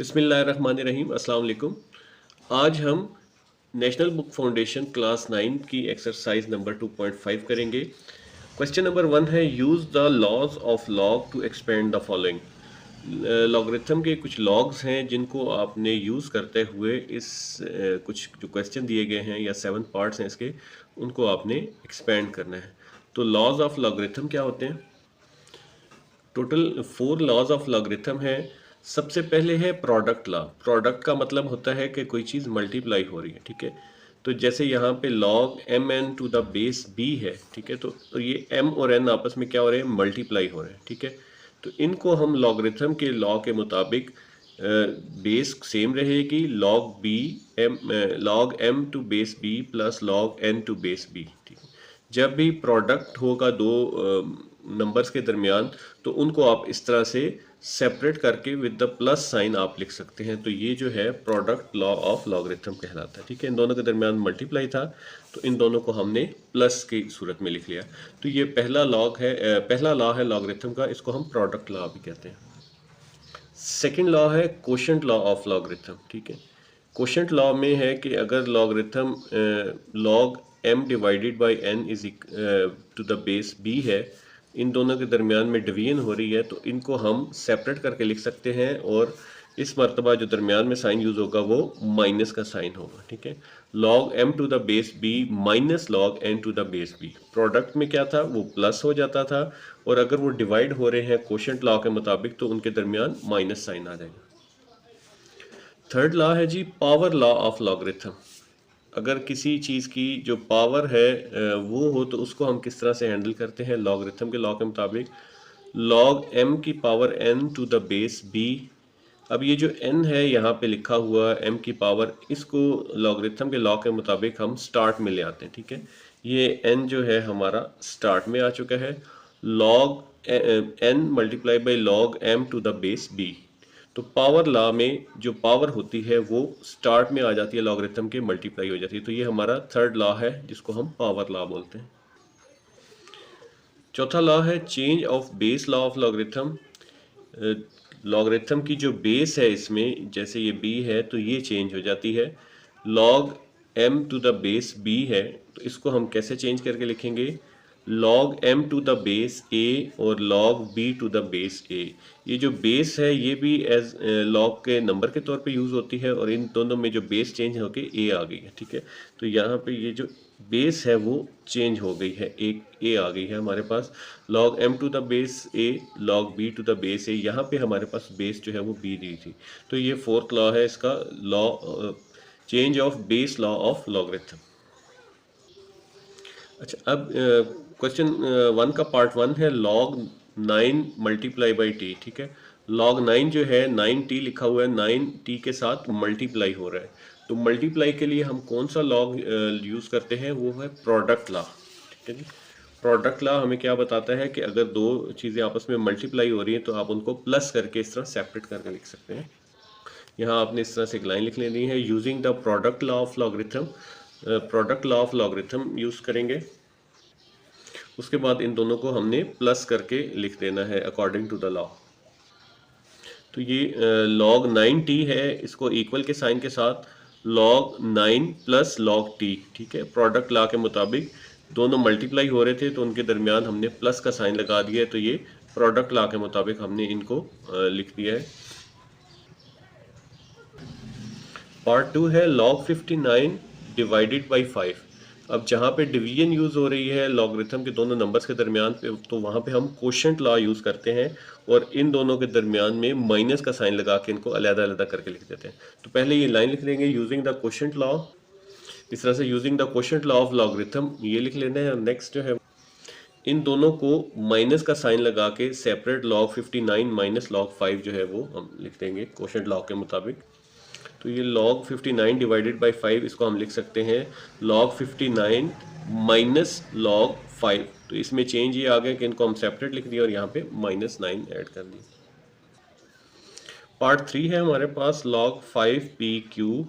बिस्मिल्लाहिर्रहमानिर्रहीम अस्सलाम वालेकुम। आज हम नेशनल बुक फाउंडेशन क्लास 9 की एक्सरसाइज नंबर 2.5 करेंगे। क्वेश्चन नंबर 1 है use the laws of log to expand the following. Logarithm के कुछ लॉग्स हैं जिनको आपने यूज़ करते हुए कुछ जो क्वेश्चन दिए गए हैं या 7 पार्ट्स हैं इसके, उनको आपने एक्सपेंड करना है। तो लॉज ऑफ लॉगरिथम क्या होते हैं? टोटल 4 लॉज ऑफ लॉगरिथम है। सबसे पहले है प्रोडक्ट लॉ। प्रोडक्ट का मतलब होता है कि कोई चीज़ मल्टीप्लाई हो रही है, ठीक है। तो जैसे यहाँ पे log m n to the base B है, ठीक है। तो ये एम और एन आपस में क्या हो रहे हैं? मल्टीप्लाई हो रहे हैं, ठीक है। तो इनको हम लॉगरिथम के लॉ के मुताबिक बेस सेम रहेगी, log M to base B plus log N to base B, ठीक है। जब भी प्रोडक्ट होगा दो नंबर्स के दरमियान, तो उनको आप इस तरह से सेपरेट करके विद द प्लस साइन आप लिख सकते हैं। तो ये जो है प्रोडक्ट लॉ ऑफ लॉगरिथम कहलाता है, ठीक है। इन दोनों के दरमियान मल्टीप्लाई था, तो इन दोनों को हमने प्लस की सूरत में लिख लिया। तो ये पहला लॉ है लॉगरिथम का, इसको हम प्रोडक्ट लॉ भी कहते हैं। सेकेंड लॉ है कोशेंट लॉ ऑफ लॉगरिथम, ठीक है। कोशेंट लॉ में है कि अगर logarithm log M divided by N is to the base B है, इन दोनों के दरमियान में डिवीजन हो रही है, तो इनको हम सेपरेट करके लिख सकते हैं। और इस मरतबा जो दरमियान में साइन यूज़ होगा वो माइनस का साइन होगा, ठीक है। Log M to the base B minus log N to the base B, product में क्या था? वो प्लस हो जाता था। और अगर वो डिवाइड हो रहे हैं कोशेंट लॉ के मुताबिक, तो उनके दरमियान माइनस साइन आ जाएगा। थर्ड लॉ है जी पावर लॉ ऑफ लॉगरिथम। अगर किसी चीज़ की जो पावर है वो हो, तो उसको हम किस तरह से हैंडल करते हैं लॉगरिथम के लॉ के मुताबिक? लॉग एम की power N to the base B. अब ये जो n है यहाँ पे लिखा हुआ m की पावर, इसको लॉगरिथम के लॉ के मुताबिक हम स्टार्ट में ले आते हैं, ठीक है। ये n जो है हमारा स्टार्ट में आ चुका है। Log n multiply by log m to the base b। तो पावर लॉ में जो पावर होती है वो स्टार्ट में आ जाती है, लॉगरिथम के मल्टीप्लाई हो जाती है। तो ये हमारा थर्ड लॉ है जिसको हम पावर लॉ बोलते हैं। चौथा लॉ है change of base law of logarithm. Logarithm की जो बेस है इसमें, जैसे ये b है तो ये चेंज हो जाती है। Log m to the base b है, तो इसको हम कैसे चेंज करके लिखेंगे? Log m to the base a और log b to the base a। ये जो बेस है ये भी एज लॉग के नंबर के तौर पे यूज़ होती है, और इन दोनों में जो बेस चेंज होके a आ गई है, ठीक है। तो यहाँ पे ये जो बेस है वो चेंज हो गई है, एक a आ गई है हमारे पास। Log m to the base a log b to the base a, यहाँ पे हमारे पास बेस जो है वो b दी थी। तो ये फोर्थ लॉ है इसका, law change of base law of logarithm. अच्छा, अब क्वेश्चन 1 का पार्ट 1 है लॉग 9 मल्टीप्लाई बाई टी, ठीक है। लॉग 9 जो है 9t लिखा हुआ है, 9t के साथ मल्टीप्लाई हो रहा है। तो मल्टीप्लाई के लिए हम कौन सा लॉग यूज़ करते हैं? वो है प्रोडक्ट लॉ, ठीक है जी। प्रोडक्ट लॉ हमें क्या बताता है कि अगर दो चीज़ें आपस में मल्टीप्लाई हो रही हैं तो आप उनको प्लस करके इस तरह सेपरेट करके लिख सकते हैं। यहाँ आपने इस तरह से एक लाइन लिख लेनी है, using the product law of logarithm. Product law of logarithm use करेंगे। उसके बाद इन दोनों को हमने प्लस करके लिख देना है अकॉर्डिंग टू द लॉ। तो ये लॉग 9t है, इसको इक्वल के साइन के साथ लॉग 9 प्लस लॉग t, ठीक है। प्रोडक्ट लॉ के मुताबिक दोनों मल्टीप्लाई हो रहे थे, तो उनके दरमियान हमने प्लस का साइन लगा दिया है। तो ये प्रोडक्ट लॉ के मुताबिक हमने इनको लिख दिया है। पार्ट 2 है लॉग 59 डिवाइडेड बाई 5। अब जहाँ पे डिवीजन यूज़ हो रही है लॉगरिथम के दोनों नंबर्स के दरमियान पे, तो वहाँ पे हम कोशेंट लॉ यूज़ करते हैं, और इन दोनों के दरमियान में माइनस का साइन लगा के इनको अलग-अलग करके लिख देते हैं। तो पहले ये लाइन लिख लेंगे, यूजिंग द कोशेंट लॉ। इस तरह से using the quotient law of logarithm ये लिख लेना है। और नेक्स्ट जो है इन दोनों को माइनस का साइन लगा के सेपरेट लॉग 59 माइनस लॉग 5 जो है वो हम लिख देंगे कोशेंट लॉ के मुताबिक। तो ये log 59 डिवाइडेड बाई 5, इसको हम लिख सकते हैं log 59 माइनस log 5। तो इसमें चेंज ये आ गया कि इनको हम सेपरेट लिख दिया और यहाँ पे -9 ऐड कर दिया। पार्ट 3 है हमारे पास log 5pq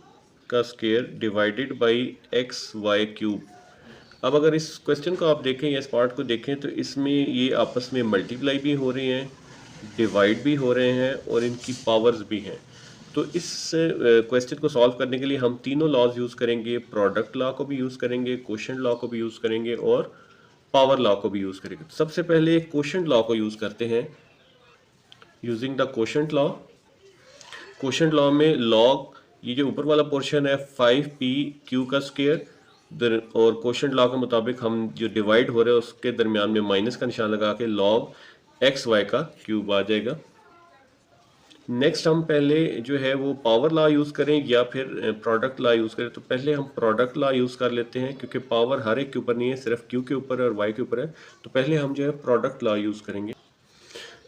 का square divided by xy cube. अब अगर इस क्वेश्चन को आप देखें या इस पार्ट को देखें, तो इसमें ये आपस में मल्टीप्लाई भी हो रहे हैं, डिवाइड भी हो रहे हैं, और इनकी पावर्स भी हैं। तो इस क्वेश्चन को सॉल्व करने के लिए हम तीनों लॉज यूज़ करेंगे, प्रोडक्ट लॉ को भी यूज़ करेंगे, क्वोशंट लॉ को भी यूज़ करेंगे और पावर लॉ को भी यूज़ करेंगे। सबसे पहले क्वोशंट लॉ को यूज़ करते हैं। Using the quotient law, quotient law में लॉग, ये जो ऊपर वाला पोर्शन है 5p/q का स्क्वायर, और क्वोशंट लॉ के मुताबिक हम जो डिवाइड हो रहे हैं उसके दरमियान में माइनस का निशान लगा के लॉग xy का क्यूब आ जाएगा। नेक्स्ट हम पहले जो है वो पावर लॉ यूज़ करें या फिर प्रोडक्ट लॉ यूज़ करें। तो पहले हम प्रोडक्ट लॉ यूज़ कर लेते हैं क्योंकि पावर हर एक के ऊपर नहीं है, सिर्फ क्यू के ऊपर और वाई के ऊपर है। तो पहले हम जो है प्रोडक्ट लॉ यूज़ करेंगे।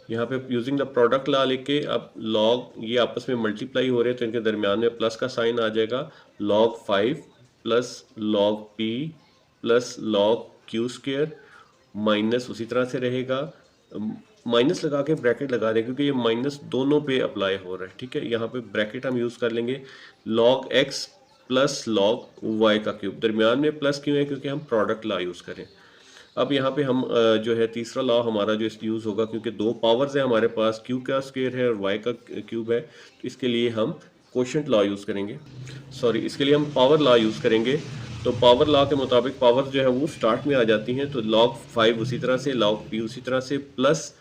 यहाँ पे यूजिंग द प्रोडक्ट लॉ लेके अब लॉग ये आपस में मल्टीप्लाई हो रहे हैं तो इनके दरमियान में प्लस का साइन आ जाएगा। log 5 plus log p plus log q square minus उसी तरह से रहेगा। माइनस लगा के ब्रैकेट लगा रहे हैं क्योंकि ये माइनस दोनों पे अप्लाई हो रहा है, ठीक है। यहाँ पे ब्रैकेट हम यूज़ कर लेंगे log x plus log y का क्यूब, दरमियान में प्लस क्यों है क्योंकि हम प्रोडक्ट लॉ यूज़ करें। अब यहाँ पे हम जो है तीसरा लॉ हमारा जो इस यूज़ होगा क्योंकि दो पावर्स है हमारे पास, q का स्क्वायर है और y का क्यूब है, तो इसके लिए हम क्वोशंट लॉ यूज़ करेंगे, सॉरी इसके लिए हम पावर लॉ यूज़ करेंगे। तो पावर लॉ के मुताबिक पावर जो है वो स्टार्ट में आ जाती हैं, तो log 5 उसी तरह से, log p उसी तरह से, प्लस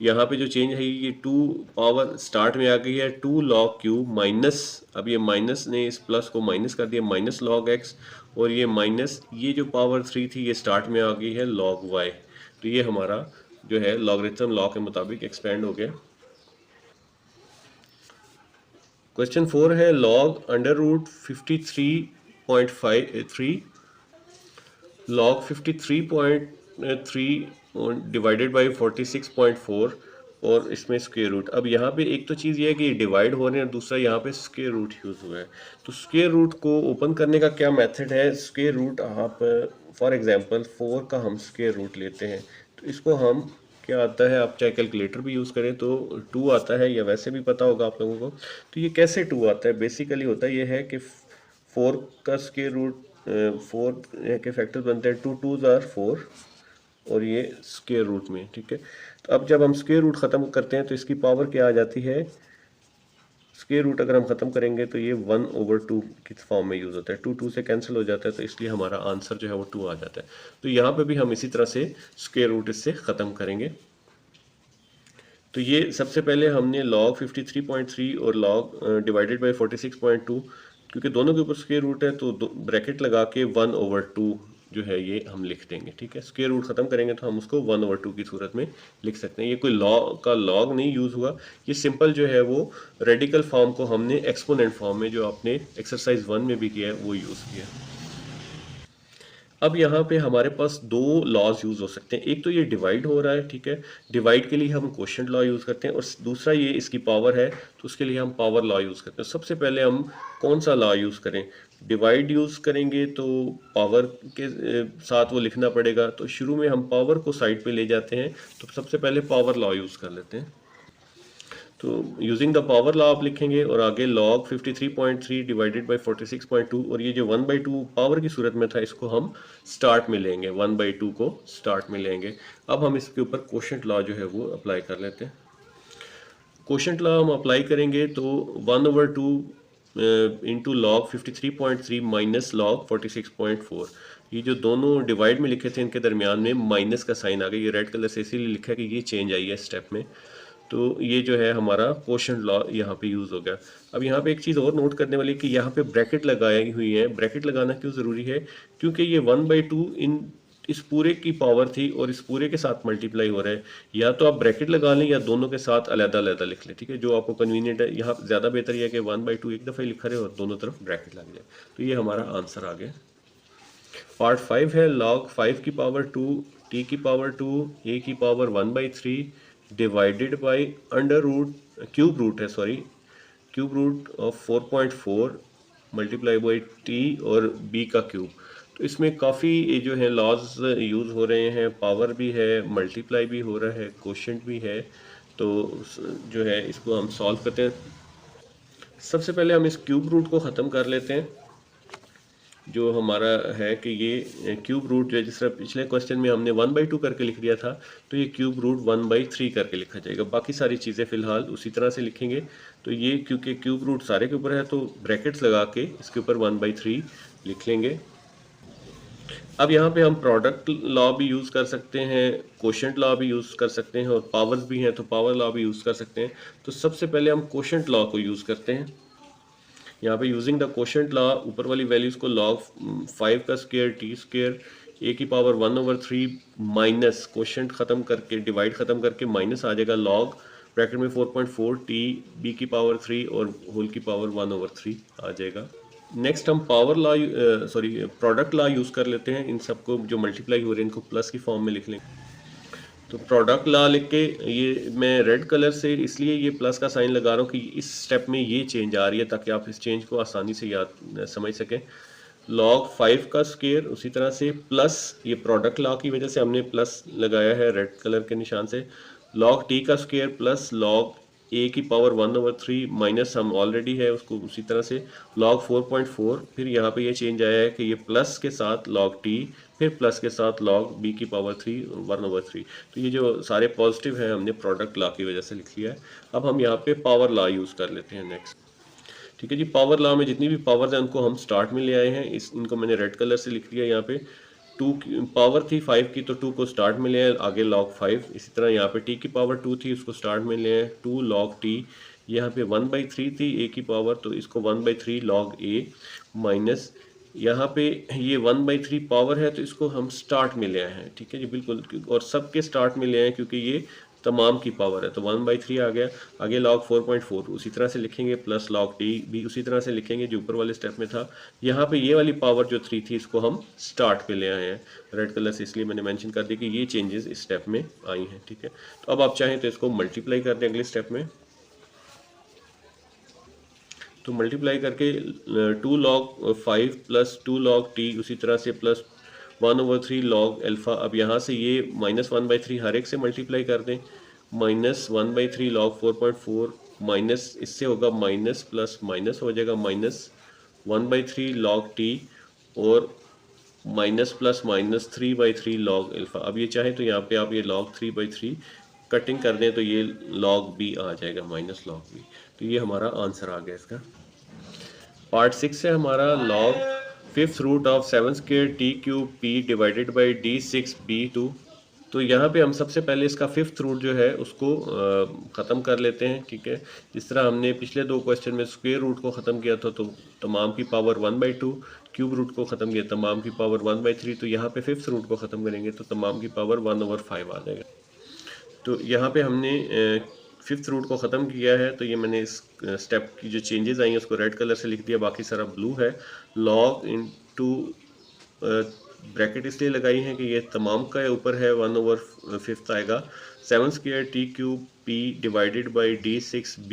यहाँ पे जो चेंज है ये 2 पावर स्टार्ट में आ गई है 2 log q माइनस, अब ये माइनस ने इस प्लस को माइनस कर दिया, माइनस log x, और ये माइनस ये जो पावर 3 थी ये स्टार्ट में आ गई है log y। तो ये हमारा जो है लॉगरिथम लॉ के मुताबिक एक्सपेंड हो गया। क्वेश्चन 4 है log under root 53.53 log 53.3 divided by 46.4 और इसमें स्क्वायर रूट। अब यहाँ पे एक तो चीज़ ये है कि ये डिवाइड हो रहे हैं, दूसरा यहाँ पे स्क्वायर रूट यूज़ हुआ है। तो स्क्वायर रूट को ओपन करने का क्या मेथड है? स्क्वायर रूट आप फॉर एग्जांपल 4 का हम स्क्वायर रूट लेते हैं तो इसको हम क्या आता है, आप चाहे कैलकुलेटर भी यूज़ करें तो 2 आता है, या वैसे भी पता होगा आप लोगों को। तो ये कैसे 2 आता है? बेसिकली होता है ये है कि 4 का स्क्वायर रूट 4 के फैक्टर बनते हैं, 2 2s आर 4 और ये स्क्वायर रूट में, ठीक है। तो अब जब हम स्क्वायर रूट ख़त्म करते हैं तो इसकी पावर क्या आ जाती है? स्क्वायर रूट अगर हम ख़त्म करेंगे तो ये 1/2 की फॉर्म में यूज़ होता है, 2 2 से कैंसिल हो जाता है, तो इसलिए हमारा आंसर जो है वो 2 आ जाता है। तो यहाँ पे भी हम इसी तरह से स्क्वायर रूट इससे ख़त्म करेंगे। तो ये सबसे पहले हमने log 53.3 और log डिवाइडेड बाई 46.2, क्योंकि दोनों के ऊपर स्क्वायर रूट है तो ब्रैकेट लगा के 1/2 जो है ये हम लिख देंगे, ठीक है। स्क्वायर रूट ख़त्म करेंगे तो हम उसको 1/2 की सूरत में लिख सकते हैं। ये कोई लॉ का लॉग नहीं यूज़ हुआ, ये सिंपल जो है वो रेडिकल फॉर्म को हमने एक्सपोनेंट फॉर्म में जो आपने एक्सरसाइज 1 में भी किया है वो यूज़ किया। अब यहाँ पे हमारे पास दो लॉज यूज़ हो सकते हैं। एक तो ये डिवाइड हो रहा है, ठीक है, डिवाइड के लिए हम क्वोशंट लॉ यूज़ करते हैं, और दूसरा ये इसकी पावर है तो उसके लिए हम पावर लॉ यूज़ करते हैं। सबसे पहले हम कौन सा लॉ यूज़ करें? डिवाइड यूज़ करेंगे तो पावर के साथ वो लिखना पड़ेगा, तो शुरू में हम पावर को साइड पे ले जाते हैं, तो सबसे पहले पावर लॉ यूज़ कर लेते हैं। तो यूजिंग द पावर लॉ आप लिखेंगे और आगे log 53.3 डिवाइडेड बाई 46.2, और ये जो 1/2 पावर की सूरत में था इसको हम स्टार्ट में लेंगे, 1/2 को स्टार्ट में लेंगे। अब हम इसके ऊपर क्वोशंट लॉ जो है वो अप्लाई कर लेते हैं। क्वोशंट लॉ हम अप्लाई करेंगे तो 1/2 इंटू log 53.3 माइनस log 46.4, ये जो दोनों डिवाइड में लिखे थे इनके दरमियान में माइनस का साइन आ गया, ये रेड कलर से इसीलिए लिखा है कि ये चेंज आई है स्टेप में। तो ये जो है हमारा क्वोशंट लॉ यहाँ पे यूज़ हो गया। अब यहाँ पे एक चीज़ और नोट करने वाली कि यहाँ पे ब्रैकेट लगाई हुई है। ब्रैकेट लगाना क्यों ज़रूरी है? क्योंकि ये 1/2 इन इस पूरे की पावर थी और इस पूरे के साथ मल्टीप्लाई हो रहा है। या तो आप ब्रैकेट लगा लें या दोनों के साथ अलग-अलग लिख लें, ठीक है, जो आपको कन्वीनियंट है। यहाँ ज़्यादा बेहतर यह है कि 1/2 एक दफ़ा लिखा रहे और दोनों तरफ ब्रैकेट लग जाए। तो ये हमारा आंसर आ गया। पार्ट 5 है log 5 की पावर 2 t की पावर 2 a की power 1/3 divided by under root cube root है, sorry cube root of 4.4 multiply by t और b का क्यूब। तो इसमें काफ़ी जो है लॉज यूज़ हो रहे हैं, पावर भी है, मल्टीप्लाई भी हो रहा है, क्वोशंट भी है। तो जो है इसको हम सॉल्व करते हैं। सबसे पहले हम इस क्यूब रूट को ख़त्म कर लेते हैं। जो हमारा है कि ये क्यूब रूट जो है, जिस तरह पिछले क्वेश्चन में हमने 1/2 करके लिख दिया था, तो ये क्यूब रूट 1/3 करके लिखा जाएगा। बाकी सारी चीज़ें फ़िलहाल उसी तरह से लिखेंगे। तो ये क्योंकि क्यूब रूट सारे के ऊपर है तो ब्रैकेट्स लगा के इसके ऊपर 1/3 लिख लेंगे। अब यहाँ पे हम प्रोडक्ट लॉ भी यूज़ कर सकते हैं, कोशेंट लॉ भी यूज़ कर सकते हैं, और पावर्स भी हैं तो पावर लॉ भी यूज़ कर सकते हैं। तो सबसे पहले हम कोशेंट लॉ को यूज़ करते हैं। यहाँ पे यूजिंग द कोशेंट लॉ, ऊपर वाली वैल्यूज को log 5 का स्क्वायर टी स्क्वायर ए की पावर 1/3 माइनस कोशेंट ख़त्म करके, डिवाइड ख़त्म करके माइनस आ जाएगा log ब्रैकेट में 4.4 टी बी की पावर 3 और होल की पावर 1/3 आ जाएगा। नेक्स्ट हम power law product law use कर लेते हैं। इन सबको जो मल्टीप्लाई हो रहे हैं इनको प्लस की फॉर्म में लिख लेंगे। तो प्रोडक्ट लॉ लिख के, ये मैं रेड कलर से इसलिए ये प्लस का साइन लगा रहा हूँ कि इस स्टेप में ये चेंज आ रही है, ताकि आप इस चेंज को आसानी से याद समझ सकें। log 5 का स्क्वायर, उसी तरह से प्लस, ये प्रोडक्ट लॉ की वजह से हमने प्लस लगाया है रेड कलर के निशान से, log t का स्क्वायर प्लस log a की पावर 1/3 माइनस, हम ऑलरेडी है उसको उसी तरह से log 4.4, फिर यहाँ पे ये चेंज आया है कि ये प्लस के साथ log t, फिर प्लस के साथ log b की पावर 3 1/3। तो ये जो सारे पॉजिटिव हैं हमने प्रोडक्ट लॉ की वजह से लिख लिया है। अब हम यहाँ पे पावर लॉ यूज़ कर लेते हैं नेक्स्ट। ठीक है जी, पावर लॉ में जितनी भी पावर्स हैं उनको हम स्टार्ट में ले आए हैं। इनको मैंने रेड कलर से लिख दिया। यहाँ पे 2 पावर थी 5 की, तो 2 को स्टार्ट में ले आए, आगे log 5। इसी तरह यहाँ पे t की पावर 2 थी, उसको स्टार्ट में ले आए, 2 log t। यहाँ पे 1/3 थी a की पावर, तो इसको 1/3 log a माइनस, यहाँ पे ये 1/3 पावर है तो इसको हम स्टार्ट में ले आए हैं। ठीक है जी, बिल्कुल, और सबके स्टार्ट में ले आए क्योंकि ये तमाम की पावर है, तो 1/3 आ गया। आगे log 4.4 उसी तरह से लिखेंगे, प्लस log t भी उसी तरह से लिखेंगे जो ऊपर वाले स्टेप में था। यहाँ पे ये वाली पावर जो 3 थी इसको हम स्टार्ट पे ले आए हैं रेड कलर से, इसलिए मैंने मेंशन कर दिया कि ये चेंजेस इस स्टेप में आई हैं। ठीक है, तो अब आप चाहें तो इसको मल्टीप्लाई कर दें अगले स्टेप में। तो मल्टीप्लाई करके 2 log 5 प्लस 2 log t, उसी तरह से प्लस 1/3 log अल्फ़ा। अब यहाँ से ये -1/3 हर एक से मल्टीप्लाई कर दें, -1/3 log 4.4 माइनस, इससे होगा माइनस प्लस माइनस हो जाएगा, -1/3 log t और minus plus minus 3/3 log alpha. अब ये चाहे तो यहाँ पे आप ये log 3/3 कटिंग कर दें तो ये log b आ जाएगा, माइनस log b। तो ये हमारा आंसर आ गया इसका। पार्ट 6 है हमारा log 5th root of 7 square T cube P divided by d6b2। तो यहाँ पे हम सबसे पहले इसका 5th रूट जो है उसको ख़त्म कर लेते हैं। ठीक है, जिस तरह हमने पिछले 2 क्वेश्चन में स्क्वायर रूट को ख़त्म किया था, तो तमाम की पावर 1/2, क्यूब रूट को ख़त्म किया तमाम की पावर 1/3, तो यहाँ पे 5th रूट को ख़त्म करेंगे तो तमाम की पावर 1/5 आ जाएगा। तो यहाँ पे हमने 5th रूट को ख़त्म किया है, तो ये मैंने इस स्टेप की जो चेंजेस आई हैं उसको रेड कलर से लिख दिया, बाकी सारा ब्लू है। log इनटू ब्रैकेट इसलिए लगाई है कि ये तमाम का ऊपर है, 1/5 आएगा। 7 square T cube P divided by d6b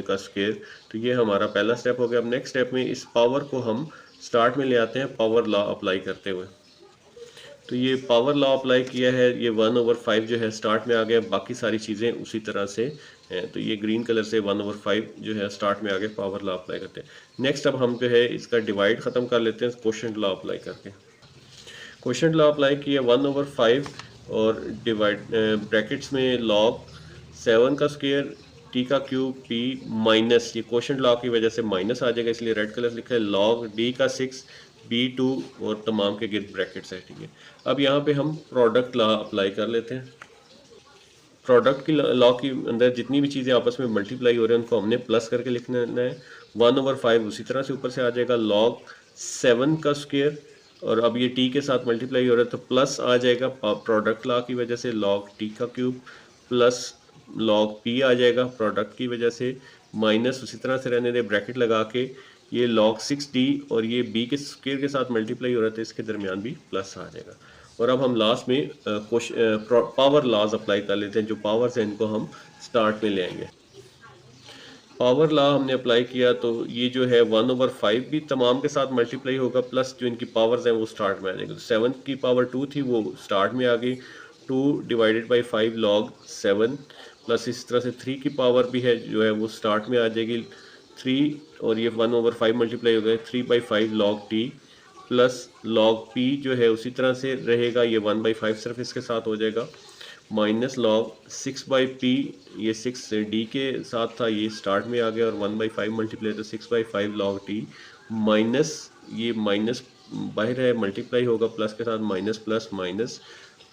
का स्क्वायर। तो ये हमारा पहला स्टेप हो गया। अब नेक्स्ट स्टेप में इस पावर को हम स्टार्ट में ले आते हैं पावर लॉ अप्लाई करते हुए। तो ये पावर लॉ अप्लाई किया है, ये 1/5 जो है स्टार्ट में आ गया, बाकी सारी चीज़ें उसी तरह से हैं। तो ये ग्रीन कलर से 1/5 जो है स्टार्ट में आ गया, पावर लॉ अप्लाई करते हैं। नेक्स्ट अब हम जो है इसका डिवाइड ख़त्म कर लेते हैं क्वोशंट लॉ अप्लाई करके। क्वोशंट लॉ अप्लाई किया 1/5 और डिवाइड ब्रैकेट्स में log 7 का स्क्वायर टी का क्यूब पी माइनस, ये क्वोशंट लॉ की वजह से माइनस आ जाएगा इसलिए रेड कलर लिखा है, log d का 6 b2 और तमाम के गिर्द ब्रैकेट्स है। ठीक है, अब यहाँ पे हम प्रोडक्ट लॉ अप्लाई कर लेते हैं। प्रोडक्ट की लॉ के अंदर जितनी भी चीज़ें आपस में मल्टीप्लाई हो रहे हैं उनको हमने प्लस करके लिखना है। 1/5 उसी तरह से ऊपर से आ जाएगा, log 7 का स्क्वायर, और अब ये टी के साथ मल्टीप्लाई हो रहा है तो प्लस आ जाएगा प्रोडक्ट लॉ की वजह से, log टी का क्यूब प्लस log पी आ जाएगा प्रोडक्ट की वजह से, माइनस उसी तरह से रहने दे, ब्रैकेट लगा के ये log 6d और ये b के स्क्वायर के साथ मल्टीप्लाई हो रहा था, इसके दरमियान भी प्लस आ जाएगा। और अब हम लास्ट में पावर लॉज अप्लाई कर लेते हैं। जो पावर्स हैं इनको हम स्टार्ट में ले आएंगे। पावर लॉ हमने अप्लाई किया तो ये जो है 1/5 भी तमाम के साथ मल्टीप्लाई होगा, प्लस जो इनकी पावर्स हैं वो स्टार्ट में आ जाएगी। तो 7 की पावर 2 थी वो स्टार्ट में आ गई, 2 डिवाइडेड बाई 5 log 7, प्लस इस तरह से 3 की पावर भी है जो है वो स्टार्ट में आ जाएगी 3, और ये 1/5 मल्टीप्लाई हो गए 3/5 log t plus log P जो है उसी तरह से रहेगा, ये 1/5 सिर्फ इसके साथ हो जाएगा, माइनस लॉग 6/p, ये 6 डी के साथ था, ये स्टार्ट में आ गया, और 1/5 मल्टीप्लाई तो 6/5 लॉग टी, माइनस ये माइनस बाहर है मल्टीप्लाई होगा प्लस के साथ, माइनस प्लस माइनस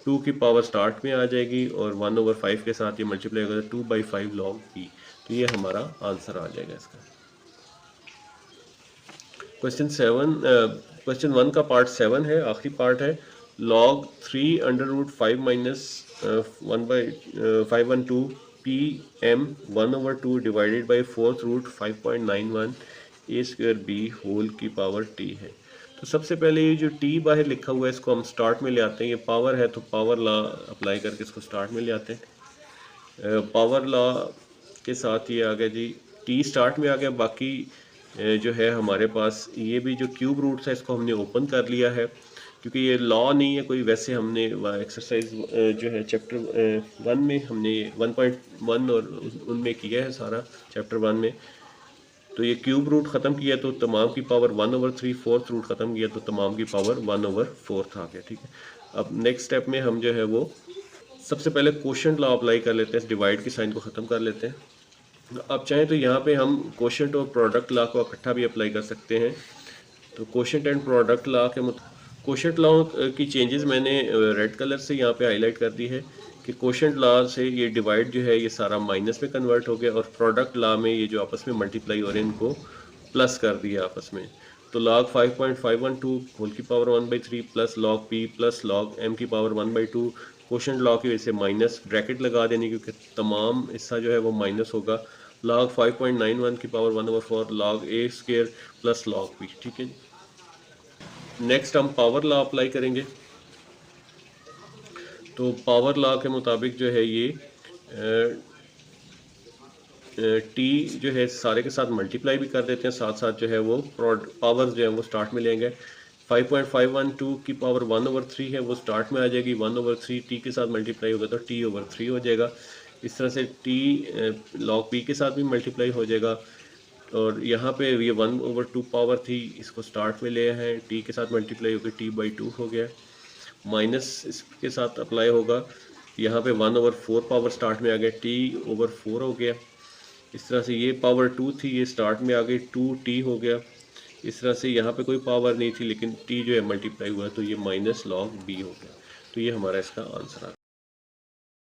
2 की पावर स्टार्ट में आ जाएगी, और 1/5 के साथ ये मल्टीप्लाई होगा तो 2/5 लॉग पी। तो ये हमारा आंसर आ जाएगा इसका। क्वेश्चन 1 का पार्ट 7 है, आखिरी पार्ट है। Log 3√5 minus 1/512 P M 1/2 divided by 4√5.91 A square B whole की पावर टी है। तो सबसे पहले ये जो टी बाहर लिखा हुआ है इसको हम स्टार्ट में ले आते हैं, ये पावर है तो पावर लॉ अप्लाई करके इसको स्टार्ट में ले आते हैं। पावर लॉ के साथ ये आ गया जी, टी स्टार्ट में आ गया, बाकी जो है हमारे पास ये भी जो क्यूब रूट है इसको हमने ओपन कर लिया है, क्योंकि ये लॉ नहीं है कोई, वैसे हमने एक्सरसाइज जो है चैप्टर 1 में हमने 1.1 और उनमें किया है सारा चैप्टर 1 में। तो ये क्यूब रूट ख़त्म किया तो तमाम की पावर 1/3, फोर्थ रूट ख़त्म किया तो तमाम की पावर 1/4 आ गया, ठीक है। अब नेक्स्ट स्टेप में हम जो है वो सबसे पहले कोशेंट लॉ अप्लाई कर लेते हैं, डिवाइड की साइन को ख़त्म कर लेते हैं। आप चाहें तो यहाँ पे हम कोशेंट और प्रोडक्ट लॉ को इकट्ठा भी अप्लाई कर सकते हैं। तो कोशेंट एंड प्रोडक्ट लॉ के कोशेंट लॉ की चेंजेस मैंने रेड कलर से यहाँ पे हाईलाइट कर दी है कि कोशेंट लॉ से ये डिवाइड जो है ये सारा माइनस में कन्वर्ट हो गया, और प्रोडक्ट लॉ में ये जो आपस में मल्टीप्लाई हो रहे हैं इनको प्लस कर दिया आपस में। तो लॉग 5.512 होल की power 1/3 plus log P plus log M की पावर 1/2, कोशेंट लॉ की वजह से माइनस ब्रैकेट लगा देनी क्योंकि तमाम हिस्सा जो है वो माइनस होगा, लॉग 5.91 की पावर 1/4 लॉग ए स्क्वायर प्लस लॉग पी, ठीक है। नेक्स्ट हम पावर लॉ अप्लाई करेंगे। तो पावर लॉ के मुताबिक जो है ये टी जो है सारे के साथ मल्टीप्लाई भी कर देते हैं, साथ साथ जो है वो पावर जो है वो स्टार्ट में लेंगे। 5.512 की पावर 1/3 है वो स्टार्ट में आ जाएगी, 1/3 टी के साथ मल्टीप्लाई होगा तो t/3 हो जाएगा। इस तरह से टी लॉग पी के साथ भी मल्टीप्लाई हो जाएगा, और यहाँ पे ये 1/2 पावर थी इसको स्टार्ट में ले हैं, टी के साथ मल्टीप्लाई होकर t/2 हो गया, माइनस इसके साथ अप्लाई होगा, यहाँ पे 1/4 पावर स्टार्ट में आ गया, t/4 हो गया। इस तरह से ये पावर 2 थी ये स्टार्ट में आ गई, 2t हो गया। इस तरह से यहाँ पे कोई पावर नहीं थी लेकिन t जो है मल्टीप्लाई हुआ तो ये माइनस लॉग b हो गया। तो ये हमारा इसका आंसर आ गया।